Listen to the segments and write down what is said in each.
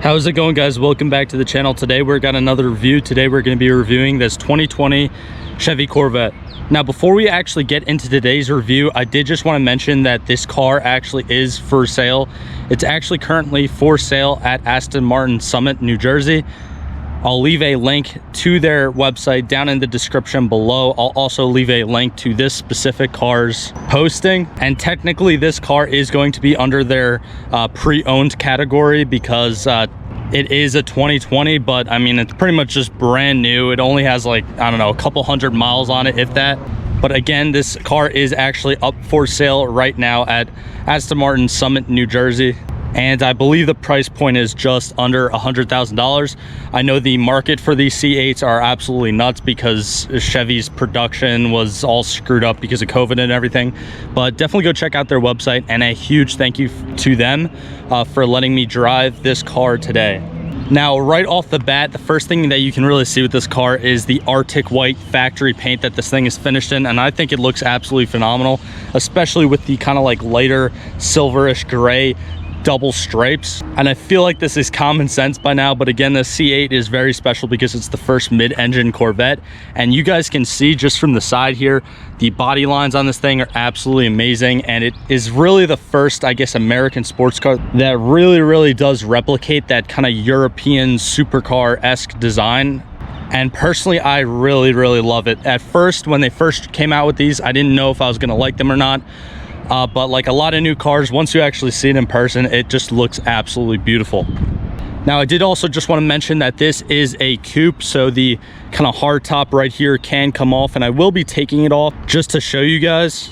How's it going, guys? Welcome back to the channel. Today we're got another review. Today we're going to be reviewing this 2020 Chevy Corvette. Now, before we actually get into today's review, I did just want to mention that this car actually is for sale. It's actually currently for sale at Aston Martin Summit, New Jersey. I'll leave a link to their website down in the description below. I'll also leave a link to this specific car's posting. And technically this car is going to be under their pre-owned category because it is a 2020, but I mean, it's pretty much just brand new. It only has like, I don't know, a couple hundred miles on it, if that. But again, this car is actually up for sale right now at Aston Martin Summit, New Jersey. And I believe the price point is just under $100,000. I know the market for these C8s are absolutely nuts because Chevy's production was all screwed up because of COVID and everything. But definitely go check out their website, and a huge thank you to them for letting me drive this car today. Now, right off the bat, the first thing that you can really see with this car is the Arctic white factory paint that this thing is finished in, and I think it looks absolutely phenomenal, especially with the kind of like lighter silverish gray double stripes. And I feel like this is common sense by now, but again, the C8 is very special because it's the first mid-engine Corvette, and you guys can see just from the side here, the body lines on this thing are absolutely amazing, and it is really the first, I guess, American sports car that really does replicate that kind of European supercar-esque design. And personally, I really love it. At first, when they first came out with these, I didn't know if I was gonna like them or not. But like a lot of new cars, once you actually see it in person, it just looks absolutely beautiful. Now, I did also just want to mention that this is a coupe, so the kind of hard top right here can come off, and I will be taking it off just to show you guys.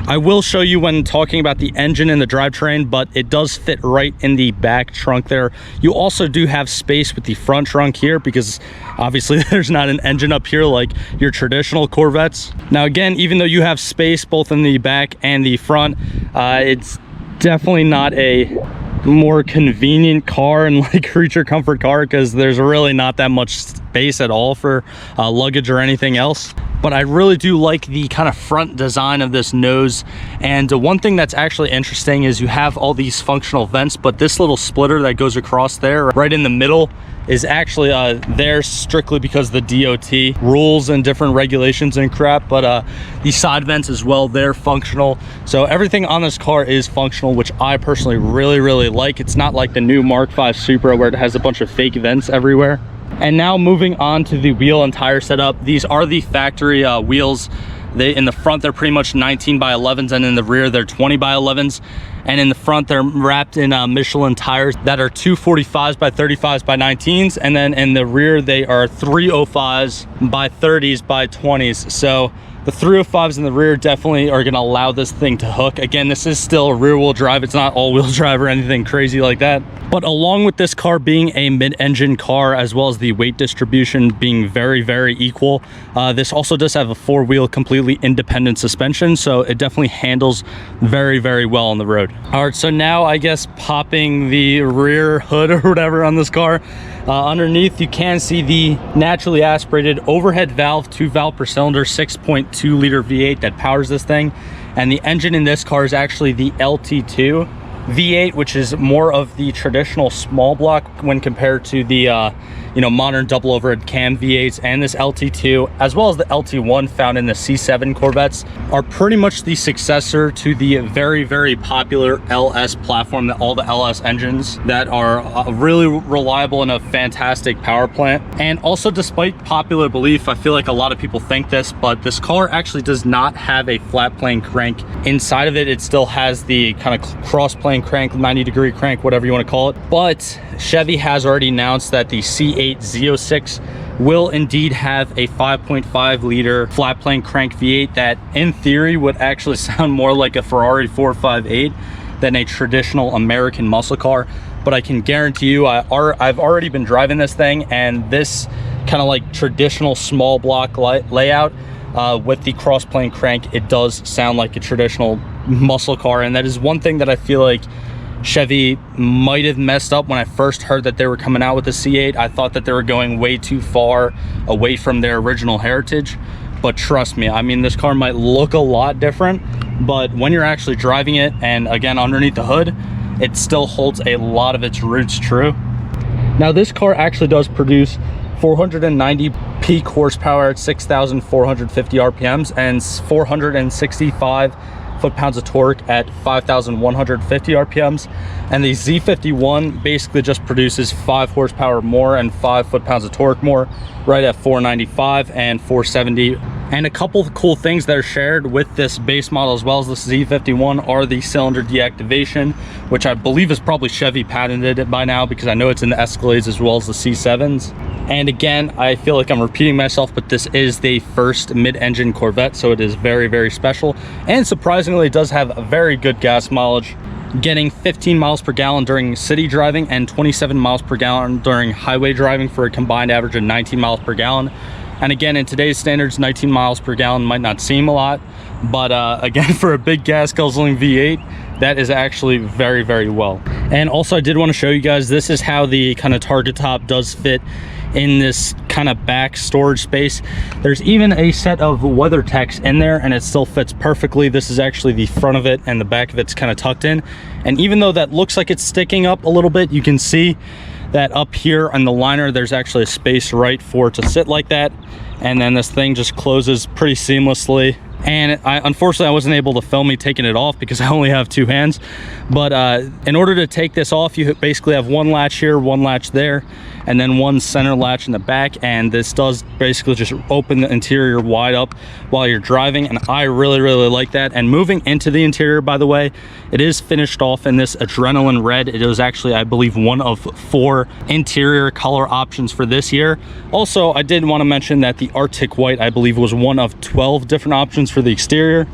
I will show you when talking about the engine and the drivetrain, but it does fit right in the back trunk there. You also do have space with the front trunk here because obviously there's not an engine up here like your traditional Corvettes. Now, again, even though you have space both in the back and the front, it's definitely not a more convenient car and like creature comfort car because there's really not that much space at all for luggage or anything else. But I really do like the kind of front design of this nose. And one thing that's actually interesting is you have all these functional vents, but this little splitter that goes across there right in the middle is actually there strictly because the DOT rules and different regulations and crap. But the side vents as well, they're functional. So everything on this car is functional, which I personally really like. It's not like the new Mark V Supra where it has a bunch of fake vents everywhere. And now moving on to the wheel and tire setup. These are the factory wheels. In the front, they're pretty much 19 by 11s, and in the rear, they're 20 by 11s. And in the front, they're wrapped in Michelin tires that are 245s by 35s by 19s. And then in the rear, they are 305s by 30s by 20s. So the 305s in the rear definitely are going to allow this thing to hook. Again, this is still a rear-wheel drive. It's not all-wheel drive or anything crazy like that. But along with this car being a mid-engine car, as well as the weight distribution being very equal, this also does have a four-wheel completely independent suspension, so it definitely handles very well on the road. All right, so now I guess popping the rear hood or whatever on this car, underneath you can see the naturally aspirated overhead valve, 2 valve per cylinder, 6.2 liter V8 that powers this thing. And the engine in this car is actually the LT2 V8, which is more of the traditional small block when compared to the modern double overhead cam V8s. And this LT2, as well as the LT1 found in the C7 Corvettes, are pretty much the successor to the very popular LS platform, that all the LS engines that are really reliable and a fantastic power plant. And also, despite popular belief, I feel like a lot of people think this, but this car actually does not have a flat plane crank inside of it. It still has the kind of cross plane crank, 90-degree crank, whatever you want to call it. But Chevy has already announced that the C8 Z06 will indeed have a 5.5 liter flat plane crank V8 that in theory would actually sound more like a Ferrari 458 than a traditional American muscle car. But I can guarantee you, I've already been driving this thing, and this kind of like traditional small block layout with the cross plane crank, it does sound like a traditional muscle car. And that is one thing that I feel like Chevy might have messed up when I first heard that they were coming out with the C8. I thought that they were going way too far away from their original heritage, but trust me, I mean, this car might look a lot different, but when you're actually driving it, and again underneath the hood, it still holds a lot of its roots true. Now this car actually does produce 490 peak horsepower at 6,450 RPMs and 465 foot-pounds of torque at 5,150 RPMs. And the Z51 basically just produces 5 horsepower more and 5 foot-pounds of torque more, right at 495 and 470. And a couple of cool things that are shared with this base model as well as the Z51 are the cylinder deactivation, which I believe is probably Chevy patented by now, because I know it's in the Escalades as well as the C7s. And again, I feel like I'm repeating myself, but this is the first mid-engine Corvette, so it is very, very special. And surprisingly, it does have a very good gas mileage, getting 15 miles per gallon during city driving and 27 miles per gallon during highway driving, for a combined average of 19 miles per gallon. And again, in today's standards, 19 miles per gallon might not seem a lot, but again, for a big gas guzzling V8, that is actually very, very well. And also, I did want to show you guys, this is how the kind of target top does fit in this kind of back storage space. There's even a set of WeatherTechs in there, and it still fits perfectly. This is actually the front of it, and the back of it's kind of tucked in. And even though that looks like it's sticking up a little bit, you can see that up here on the liner, there's actually a space right for it to sit like that. And then this thing just closes pretty seamlessly. And unfortunately, I wasn't able to film me taking it off because I only have 2 hands. But in order to take this off, you basically have one latch here, one latch there, and then one center latch in the back. And this does basically just open the interior wide up while you're driving, and I really, really like that. And moving into the interior, by the way, it is finished off in this adrenaline red. It was actually, I believe, one of 4 interior color options for this year. Also, I did want to mention that the Arctic white, I believe, was one of 12 different options for the exterior.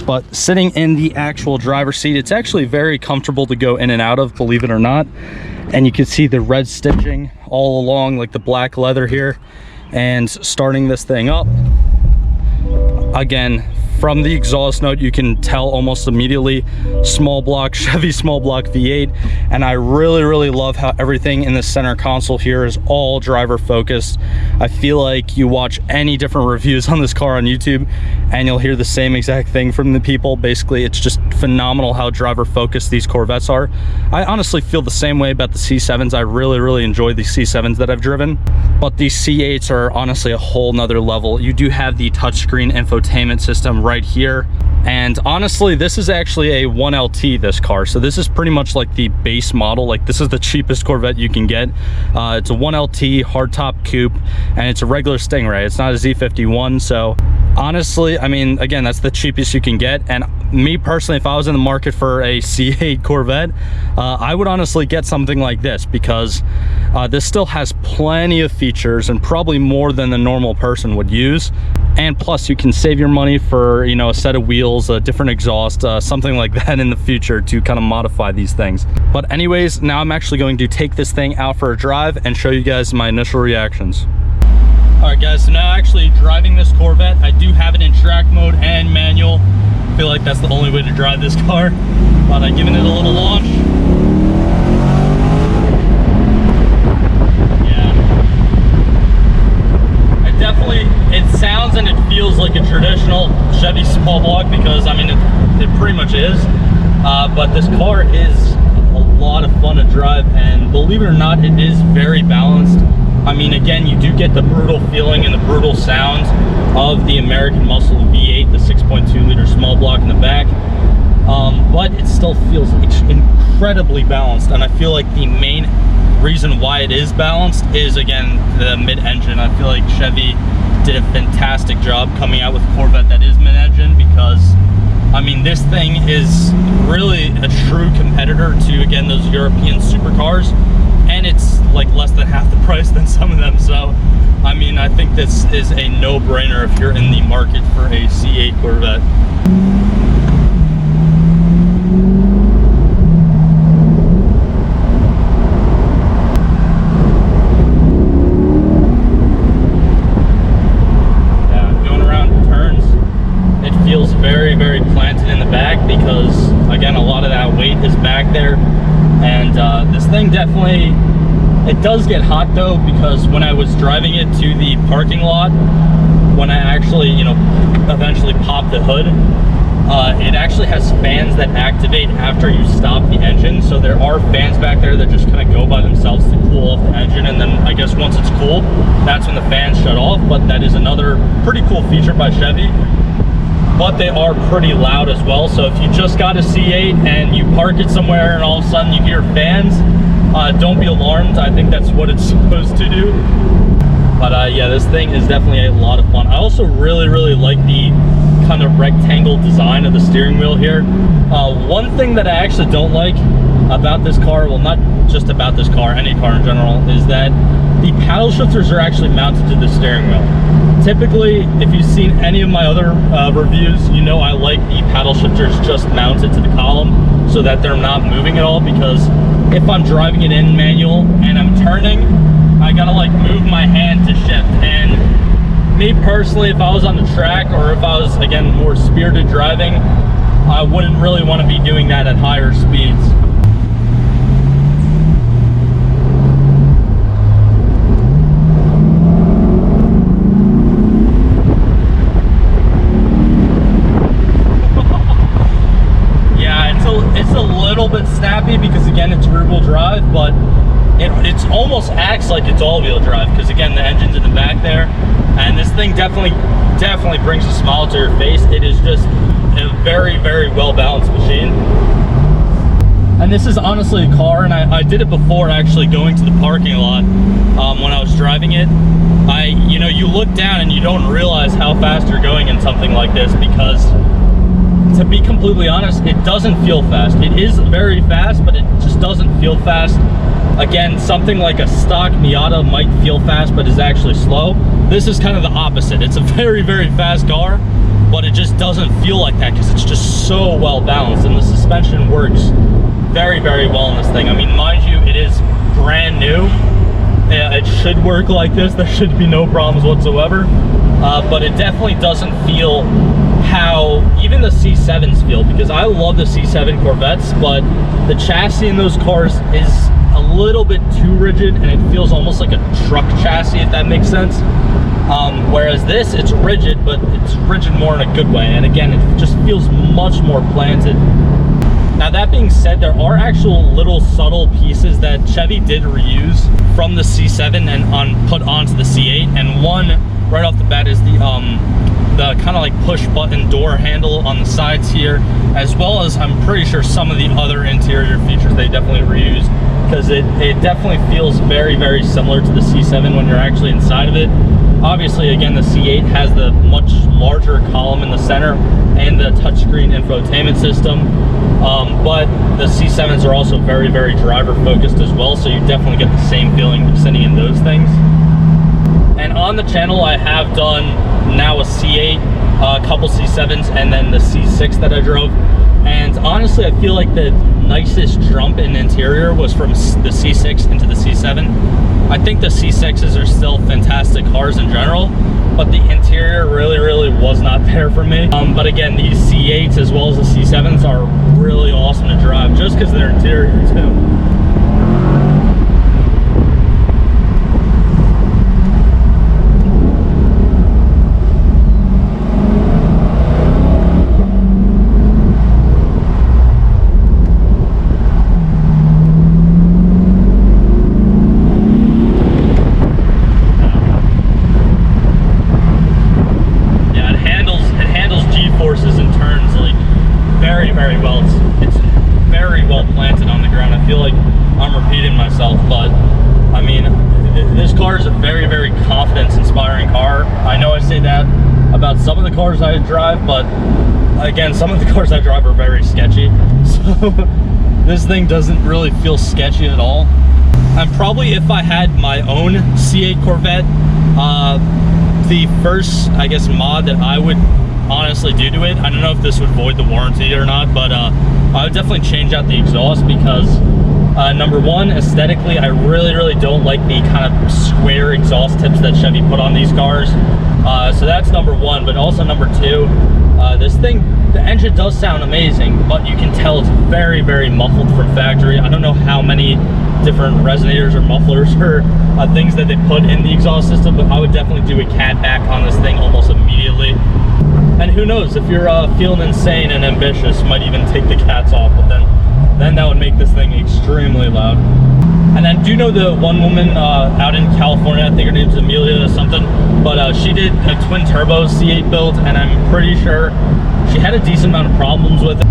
But sitting in the actual driver's seat, it's actually very comfortable to go in and out of, believe it or not. And you can see the red stitching all along, like the black leather here. And starting this thing up, again, from the exhaust note, you can tell almost immediately small block Chevy small block V8. And I really, really love how everything in the center console here is all driver focused. I feel like you watch any different reviews on this car on YouTube and you'll hear the same exact thing from the people. Basically, it's just phenomenal how driver focused these Corvettes are. I honestly feel the same way about the C7s. I really, really enjoy the C7s that I've driven, but these C8s are honestly a whole nother level. You do have the touchscreen infotainment system right here. And honestly, this is actually a 1LT, this car. So this is pretty much like the base model. Like, this is the cheapest Corvette you can get. It's a 1LT hardtop coupe, and it's a regular Stingray. It's not a Z51. So honestly, I mean, again, that's the cheapest you can get. And me personally, if I was in the market for a C8 Corvette, I would honestly get something like this, because this still has plenty of features and probably more than the normal person would use. And plus, you can save your money for, you know, a set of wheels, a different exhaust, something like that in the future to kind of modify these things. But anyways, now I'm actually going to take this thing out for a drive and show you guys my initial reactions. All right, guys, so now actually driving this Corvette, I do have it in track mode and manual. I feel like that's the only way to drive this car, but I've given it a little launch. Definitely, it sounds and it feels like a traditional Chevy small block, because I mean it pretty much is, but this car is a lot of fun to drive, and believe it or not, it is very balanced. I mean, again, you do get the brutal feeling and the brutal sound of the American Muscle V8, the 6.2 liter small block in the back, but it still feels incredibly balanced. And I feel like the main reason why it is balanced is, again, the mid-engine. I feel like Chevy did a fantastic job coming out with a Corvette that is mid-engine, because I mean, this thing is really a true competitor to, again, those European supercars, and it's like less than half the price than some of them. So I mean, I think this is a no-brainer if you're in the market for a C8 Corvette. Very, very planted in the back, because again, a lot of that weight is back there. And this thing definitely, it does get hot though, because when I was driving it to the parking lot, when I actually, you know, eventually pop the hood, it actually has fans that activate after you stop the engine. So there are fans back there that just kind of go by themselves to cool off the engine cool. That's when the fans shut off, but that is another pretty cool feature by Chevy. But they are pretty loud as well, so if you just got a C8 and you park it somewhere and all of a sudden you hear fans, don't be alarmed. I think that's what it's supposed to do. But yeah, this thing is definitely a lot of fun. I also really like the kind of rectangle design of the steering wheel here. One thing that I actually don't like about this car, well, not just about this car, any car in general, is that the paddle shifters are actually mounted to the steering wheel. Typically, if you've seen any of my other reviews, you know I like the paddle shifters just mounted to the column so that they're not moving at all, because if I'm driving it in manual and I'm turning, I gotta like move my hand to shift. And me personally, if I was on the track or if I was, again, more spirited driving, I wouldn't really want to be doing that at higher speeds. It's a little bit snappy because, again, it's rear-wheel drive, but it almost acts like it's all-wheel drive because, again, the engine's in the back there, and this thing definitely brings a smile to your face. It is just a very well-balanced machine. And this is honestly a car, and I did it before actually going to the parking lot when I was driving it. You know, you look down and you don't realize how fast you're going in something like this because, to be completely honest, it doesn't feel fast. It is very fast, but it just doesn't feel fast. Again, something like a stock Miata might feel fast, but is actually slow. This is kind of the opposite. It's a very fast car, but it just doesn't feel like that because it's just so well balanced, and the suspension works very well in this thing. I mean, mind you, it is brand new. It should work like this. There should be no problems whatsoever, but it definitely doesn't feel how even the C7s feel, because I love the C7 Corvettes, but the chassis in those cars is a little bit too rigid, and it feels almost like a truck chassis, if that makes sense. Whereas this, it's rigid, but it's rigid more in a good way, and again, it just feels much more planted. Now, that being said, there are actual little subtle pieces that Chevy did reuse from the C7 and put onto the C8, and one right off the bat is the kind of like push button door handle on the sides here, as well as I'm pretty sure some of the other interior features they definitely reused, because it definitely feels very similar to the C7 when you're actually inside of it. Obviously, again, the C8 has the much larger column in the center and the touchscreen infotainment system, but the C7s are also very driver focused as well, so you definitely get the same feeling sitting in those things. And on the channel, I have done now a C8, a couple C7s, and then the C6 that I drove. And honestly, I feel like the nicest jump in interior was from the C6 into the C7. I think the C6s are still fantastic cars in general, but the interior really was not there for me. But again, these C8s as well as the C7s are really awesome to drive just because of their interior too. Very well. It's very well planted on the ground. I feel like I'm repeating myself, but I mean, this car is a very confidence inspiring car. I know I say that about some of the cars I drive, but again, some of the cars I drive are very sketchy, so this thing doesn't really feel sketchy at all. And probably if I had my own C8 Corvette, the first, I guess, mod that I would honestly do to it, I don't know if this would void the warranty or not, but I would definitely change out the exhaust, because number one, aesthetically, I really don't like the kind of square exhaust tips that Chevy put on these cars. So that's number one. But also number two, this thing, the engine does sound amazing, but you can tell it's very muffled from factory. I don't know how many different resonators or mufflers or things that they put in the exhaust system, but I would definitely do a cat back on this thing almost immediately. And who knows, if you're feeling insane and ambitious, you might even take the cats off, but then that would make this thing extremely loud. And I do know the one woman out in California, I think her name's Amelia or something, but she did a twin turbo C8 build, and I'm pretty sure she had a decent amount of problems with it.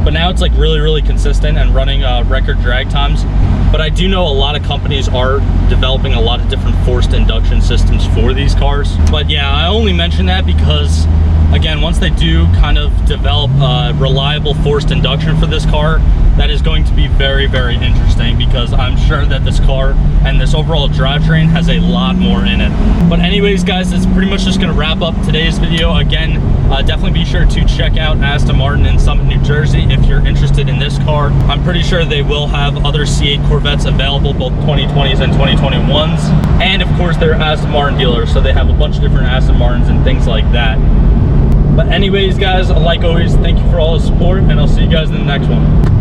But now it's like really consistent and running record drag times. But I do know a lot of companies are developing a lot of different forced induction systems for these cars. But yeah, I only mention that because, again, once they do kind of develop reliable forced induction for this car, that is going to be very interesting, because I'm sure that this car and this overall drivetrain has a lot more in it. But anyways, guys, that's pretty much just gonna wrap up today's video. Again, definitely be sure to check out Aston Martin in Summit, New Jersey if you're interested in this car. I'm pretty sure they will have other C8 Corvettes available, both 2020s and 2021s. And of course, they're Aston Martin dealers, so they have a bunch of different Aston Martins and things like that. But anyways, guys, like always, thank you for all the support, and I'll see you guys in the next one.